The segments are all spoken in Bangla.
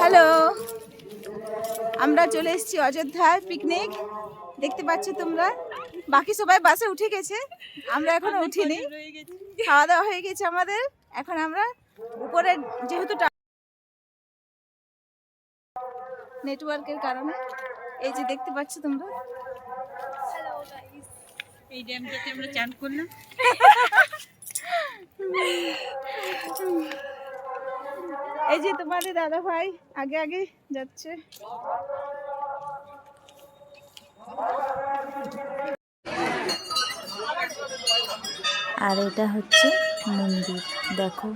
হ্যালো, আমরা চলে এসেছি অযোধ্যায় পিকনিক। দেখতে পাচ্ছ তোমরা, বাকি সবাই বাসে উঠে গেছে, আমরা এখনো উঠিনি। খাওয়া দাওয়া হয়ে গেছে আমাদের। এখন আমরা উপরে, যেহেতু নেটওয়ার্কের কারণে, এই যে দেখতে পাচ্ছ তোমরা, এই ড্যামটাতে আমরা চান করলাম। এই যে তোমাদের দাদা ভাই আগে আগে যাচ্ছে। আর এটা হচ্ছে মন্দির। দেখো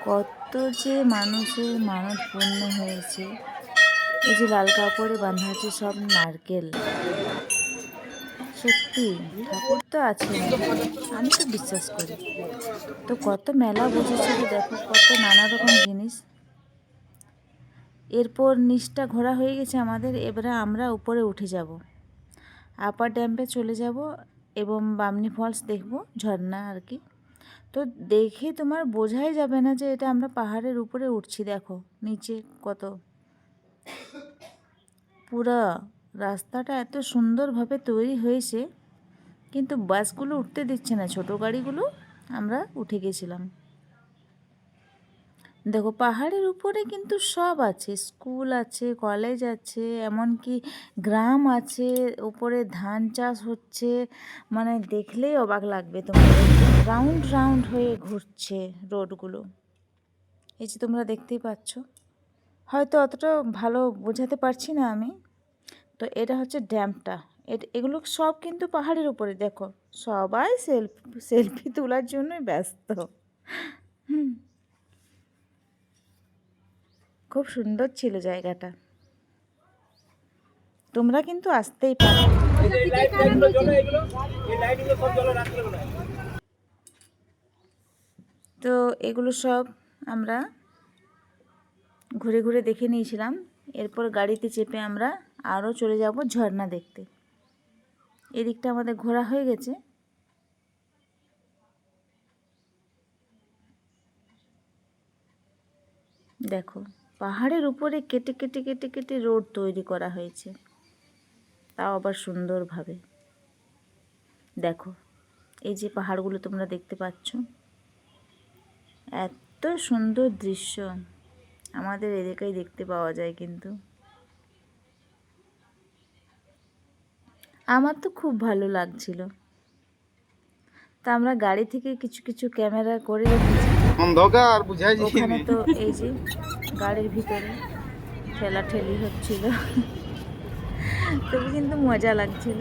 কত যে মানুষের মানত পূর্ণ হয়েছে। এই যে লাল কাপড়ে বাঁধা আছে সব নারকেল। সত্যি ঠাকুর তো আছে, আমি তো বিশ্বাস করি। তো কত মেলা বসেছিল, দেখো কত নানা রকম জিনিস। এরপর নিচটা ঘোরা হয়ে গেছে আমাদের। এবারে আমরা উপরে উঠে যাব, আপার ড্যামে চলে যাব এবং বামনি ফলস দেখব, ঝর্ণা আর কি। তো দেখে তোমার বোঝাই যাবে না যে এটা আমরা পাহাড়ের উপরে উঠছি। দেখো নিচে কত, পুরো রাস্তাটা এত সুন্দরভাবে তৈরি হয়েছে, কিন্তু বাসগুলো উঠতে দিচ্ছে না, ছোট গাড়িগুলো। আমরা উঠে গেছিলাম। দেখো পাহাড়ের উপরে কিন্তু সব আছে, স্কুল আছে, কলেজ আছে, এমনকি গ্রাম আছে। উপরে ধান চাষ হচ্ছে, মানে দেখলেই অবাক লাগবে তোমার। রাউন্ড রাউন্ড হয়ে ঘুরছে রোডগুলো, এই যে তোমরা দেখতেই পাচ্ছ। হয়তো অতটা ভালো বোঝাতে পারছি না আমি। তো এটা হচ্ছে ড্যামটা। এগুলো সব কিন্তু পাহাড়ের উপরে। দেখো সবাই সেলফি তোলার জন্যই ব্যস্ত। খুব সুন্দর ছিল জায়গাটা, তোমরা কিন্তু আসতেই পারো। তো এগুলো সব আমরা ঘুরে ঘুরে দেখে নিয়েছিলাম। এরপর গাড়িতে চেপে আমরা আরও চলে যাব ঝর্ণা দেখতে। এদিকটা আমাদের ঘোরা হয়ে গেছে। দেখো পাহাড়ের উপরে কেটে কেটে কেটে কেটে রোড তৈরি করা হয়েছে, তাও আবার সুন্দরভাবে। দেখো এই যে পাহাড়গুলো তোমরা দেখতে পাচ্ছ, এত সুন্দর দৃশ্য আমাদের এদিকেই দেখতে পাওয়া যায়। কিন্তু আমার তো খুব ভালো লাগছিল। তা আমরা গাড়ি থেকে কিছু কিছু ক্যামেরা করে রেখেছি ওখানে। তো এই যে গাড়ির ভিতরে ঠেলাঠেলি হচ্ছিল, তবে কিন্তু মজা লাগছিল।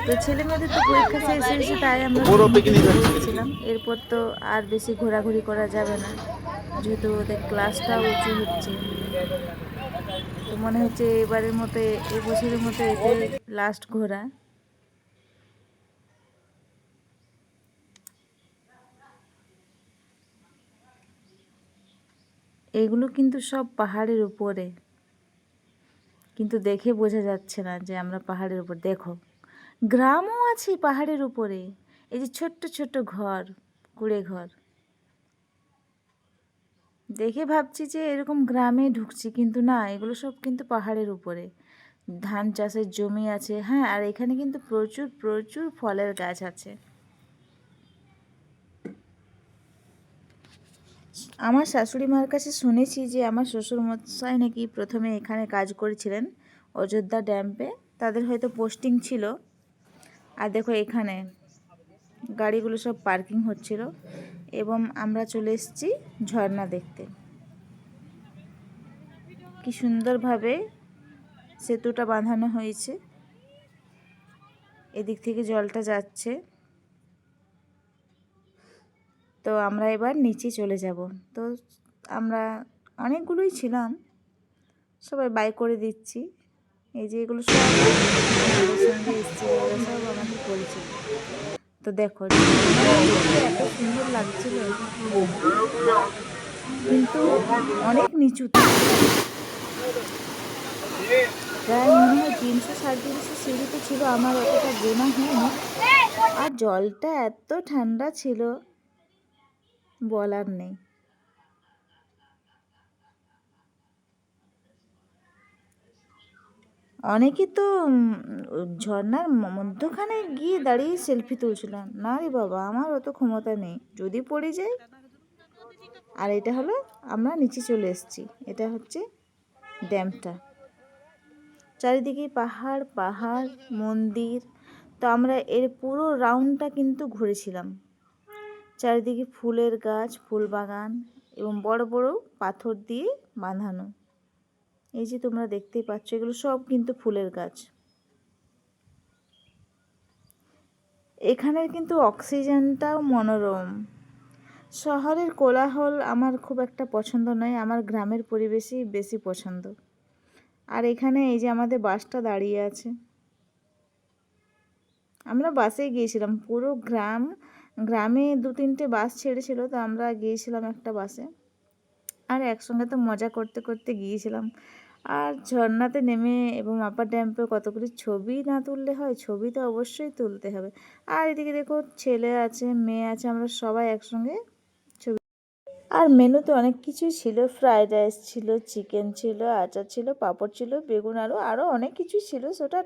তো ছেলে মেয়েদের তো পরীক্ষা শেষ হয়েছে, তাই আমরা গিয়েছিলাম। এরপর তো আর বেশি ঘোরাঘুরি করা যাবে না, যেহেতু ওদের ক্লাসটাও উঁচু হচ্ছে। তো মনে হচ্ছে এবারের মতো, এবছরের মতো এটাই লাস্ট ঘোরা। এগুলো কিন্তু সব পাহাড়ের উপরে, কিন্তু দেখে বোঝা যাচ্ছে না যে আমরা পাহাড়ের উপর। দেখো গ্রামও আছে পাহাড়ের উপরে, এই যে ছোট্ট ছোট্ট ঘর, কুড়ে ঘর। দেখে ভাবছি যে এরকম গ্রামে ঢুকছি, কিন্তু না, এগুলো সব কিন্তু পাহাড়ের উপরে। ধান চাষের জমি আছে, হ্যাঁ। আর এখানে কিন্তু প্রচুর প্রচুর ফলের গাছ আছে। আমার শাশুড়ি মার কাছে শুনেছি যে আমার শ্বশুরমশাই নাকি প্রথমে এখানে কাজ করেছিলেন, অযোধ্যা ড্যামে। তাদের হয়তো পোস্টিং ছিল। আর দেখো এখানে গাড়িগুলো সব পার্কিং হচ্ছিল, এবং আমরা চলে এসেছি ঝর্ণা দেখতে। কি সুন্দরভাবে সেতুটা বাঁধানো হয়েছে, এদিক থেকে জলটা যাচ্ছে। তো আমরা এবার নিচে চলে যাব। তো আমরা অনেকগুলোই ছিলাম, সবাই বাই করে দিচ্ছি। এই যে এগুলো সব সঙ্গে এসছে, এগুলো সব আমাদের পরিচিত। তো দেখো এত সুন্দর লাগছিল, কিন্তু অনেক নিচুতে, প্রায় মনে হয় 300-350 সিঁড়িতে ছিল। আমার অতটা গোনা হয়নি। আর জলটা এত ঠান্ডা ছিল, বলার নেই। অনেকে তো ঝর্ণার মধ্যখানে গিয়ে দাঁড়িয়ে সেলফি তুলছিল। না রে বাবা, আমার অত ক্ষমতা নেই, যদি পড়ে যাই। আর এটা হলো, আমরা নিচে চলে এসেছি। এটা হচ্ছে ড্যামটা, চারিদিকে পাহাড় পাহাড়, মন্দির। তো আমরা এর পুরো রাউন্ডটা কিন্তু ঘুরেছিলাম। চারিদিকে ফুলের গাছ, ফুল বাগান এবং বড় বড় পাথর দিয়ে বাঁধানো। এই যে তোমরা দেখতেই পাচ্ছ, এগুলো সব কিন্তু ফুলের গাছ। এখানের কিন্তু অক্সিজেনটাও মনোরম। শহরের কোলাহল আমার খুব একটা পছন্দ নয়, আমার গ্রামের পরিবেশই বেশি পছন্দ। আর এখানে এই যে আমাদের বাসটা দাঁড়িয়ে আছে, আমরা বাসে গিয়েছিলাম। পুরো গ্রামে 2-3টে বাস ছেড়েছিল, তো আমরা গিয়েছিলাম একটা বাসে। আর একসঙ্গে তো মজা করতে করতে গিয়েছিলাম। আর ঝর্ণাতে নেমে এবং আপার ড্যাম্পে কতগুলি ছবি না তুললে হয়, ছবি তো অবশ্যই তুলতে হবে। আর এদিকে দেখো, ছেলে আছে, মেয়ে আছে, আমরা সবাই একসঙ্গে ছবি। আর মেনুতে অনেক কিছুই ছিল, ফ্রাইড রাইস ছিল, চিকেন ছিল, আচার ছিল, পাঁপড় ছিল, বেগুন আলু, আরও অনেক কিছুই ছিল। সেটা